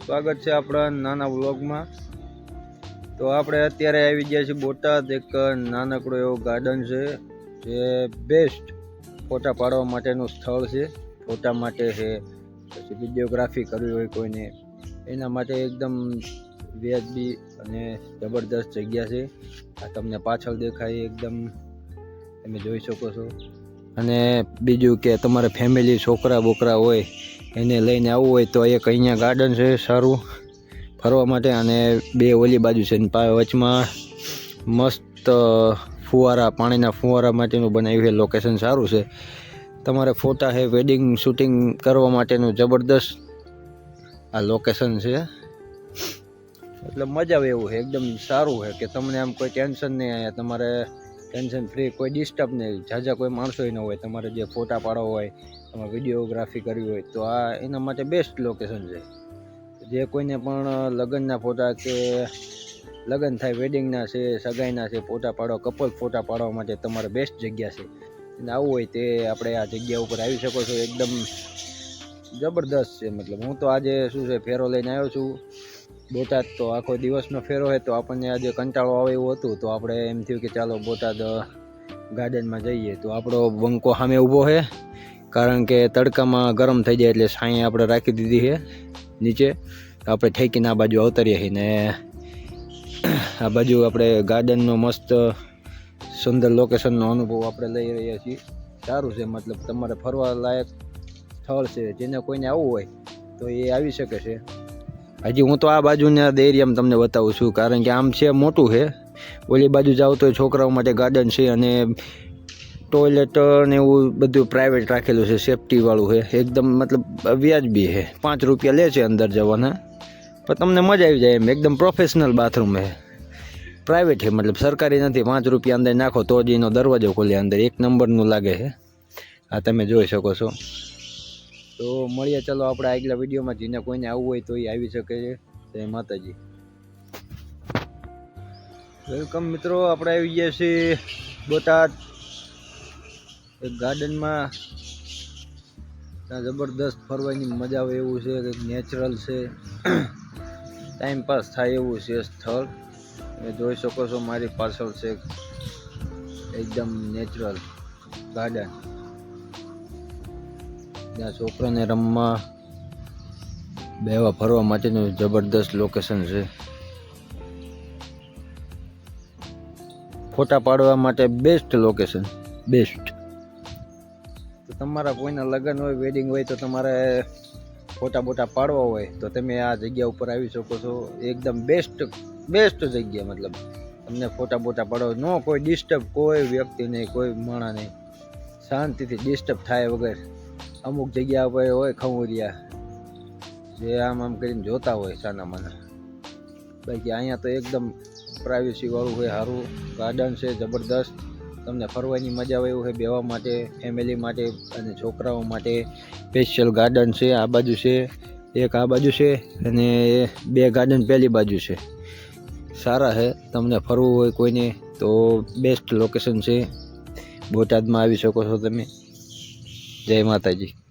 સ્વાગત છે આપણા નાના વ્લોગમાં। તો આપણે અત્યારે આવી ગયા છીએ બોટાદ। એક નાનકડો એવો ગાર્ડન છે જે બેસ્ટ ફોટા પાડવા માટેનું સ્થળ છે। ફોટા માટે છે, પછી વિડીયોગ્રાફી કરવી હોય કોઈને, એના માટે એકદમ વ્યાજબી અને જબરદસ્ત જગ્યા છે। આ તમને પાછળ દેખાય એકદમ તમે જોઈ શકો છો। અને બીજું કે તમારે ફેમિલી છોકરા બોકરા હોય એને લઈને આવવું હોય તો એક અહીંયા ગાર્ડન છે સારું ફરવા માટે। અને બે ઓલી બાજુ છે, વચમાં મસ્ત ફુવારા, પાણીના ફુવારા માટેનું બનાવ્યું છે। લોકેશન સારું છે, તમારે ફોટા છે, વેડિંગ શૂટિંગ કરવા માટેનું જબરદસ્ત આ લોકેશન છે। એટલે મજા આવે એવું છે, એકદમ સારું છે કે તમને આમ કોઈ ટેન્શન નહીં, અહીંયા તમારે ટેન્શન ફ્રી, કોઈ ડિસ્ટર્બ નહીં, ઝાઝા કોઈ માણસો ન હોય, તમારે જે ફોટા પાડવા હોય, તમારે વિડીયોગ્રાફી કરવી હોય તો આ એના માટે બેસ્ટ લોકેશન છે। જે કોઈને પણ લગ્નના ફોટા કે લગ્ન થાય, વેડિંગના છે, સગાઈના છે, ફોટા પાડવા, કપલ ફોટા પાડવા માટે તમારે બેસ્ટ જગ્યા છે। અને આવું હોય તે આપણે આ જગ્યા ઉપર આવી શકો છો, એકદમ જબરદસ્ત છે। મતલબ હું તો આજે શું છે ફેરો લઈને આવ્યો છું બોટાદ। તો આખો દિવસનો ફેરો હોય તો આપણને આજે કંટાળો આવે એવું હતું, તો આપણે એમ થયું કે ચાલો બોટાદ ગાર્ડનમાં જઈએ। તો આપણો બંકો સામે ઊભો છે, કારણ કે તડકામાં ગરમ થઈ જાય એટલે છાંય આપણે રાખી દીધી છે નીચે। આપણે ઠેકીને આ બાજુ અવતરીએ છીએ ને આ બાજુ આપણે ગાર્ડનનો મસ્ત સુંદર લોકેશનનો અનુભવ આપણે લઈ રહ્યા છીએ। સારું છે, મતલબ તમારે ફરવા લાયક સ્થળ છે, જેને કોઈને આવવું હોય તો એ આવી શકે છે। હજી હું તો આ બાજુના એરિયામાં તમને બતાવું છું, કારણ કે આમ છે મોટું છે, ઓલી બાજુ જાવ તો છોકરાઓ માટે ગાર્ડન છે અને ટોયલેટ ને એવું બધું પ્રાઇવેટ રાખેલું છે, સેફટીવાળું છે, એકદમ મતલબ વ્યાજબી છે। 5 રૂપિયા લે છે અંદર જવાના, પણ તમને મજા આવી જાય એમ, એકદમ પ્રોફેશનલ બાથરૂમ છે, પ્રાઇવેટ છે, મતલબ સરકારી નથી। 5 રૂપિયા અંદર નાખો તો જ એનો દરવાજો ખોલે, અંદર 1 નંબરનું લાગે છે। આ તમે જોઈ શકો છો। તો મળીએ ચાલો આપણે આગલા વિડીયોમાં, જેને કોઈને આવવું હોય તો એ આવી શકે છે। જય માતાજી, વેલકમ મિત્રો। આપણે આવી ગયા છીએ બોટાદ એક ગાર્ડનમાં, ત્યાં જબરદસ્ત ફરવાની મજા આવે એવું છે, કંઈક નેચરલ છે, ટાઈમ પાસ થાય એવું છે સ્થળ। તમે જોઈ શકો છો મારી પાછળ છે એકદમ નેચરલ ગાર્ડન, ત્યાં છોકરાને રમવા બેવા ફરવા માટેનું જબરદસ્ત લોકેશન છે। ફોટા પાડવા માટે બેસ્ટ લોકેશન, બેસ્ટ। તો તમારા કોઈના લગ્ન હોય, વેડિંગ હોય, તો તમારે ફોટા બોટા પાડવા હોય તો તમે આ જગ્યા ઉપર આવી શકો છો। એકદમ બેસ્ટ જગ્યા, મતલબ તમને ફોટા બોટા પાડવા ન કોઈ ડિસ્ટર્બ, કોઈ વ્યક્તિ નહીં, કોઈ માણસ નહીં, શાંતિથી ડિસ્ટર્બ થાય વગર। અમુક જગ્યા પર હોય ખંવરિયા જે આમ કરીને જોતા હોય સાના માના, બાકી અહીંયા તો એકદમ પ્રાઇવેસી વાળું હોય, સારું ગાર્ડન છે, જબરદસ્ત, તમને ફરવાની મજા આવે એવું છે, બેવા માટે, ફેમિલી માટે અને છોકરાઓ માટે સ્પેશિયલ ગાર્ડન છે। આ બાજુ છે એક, આ બાજુ છે, અને 2 ગાર્ડન પેલી બાજુ છે, સારા છે। તમને ફરવું હોય કોઈને તો બેસ્ટ લોકેશન છે, બોટાદમાં આવી શકો છો તમે। જય માતાજી।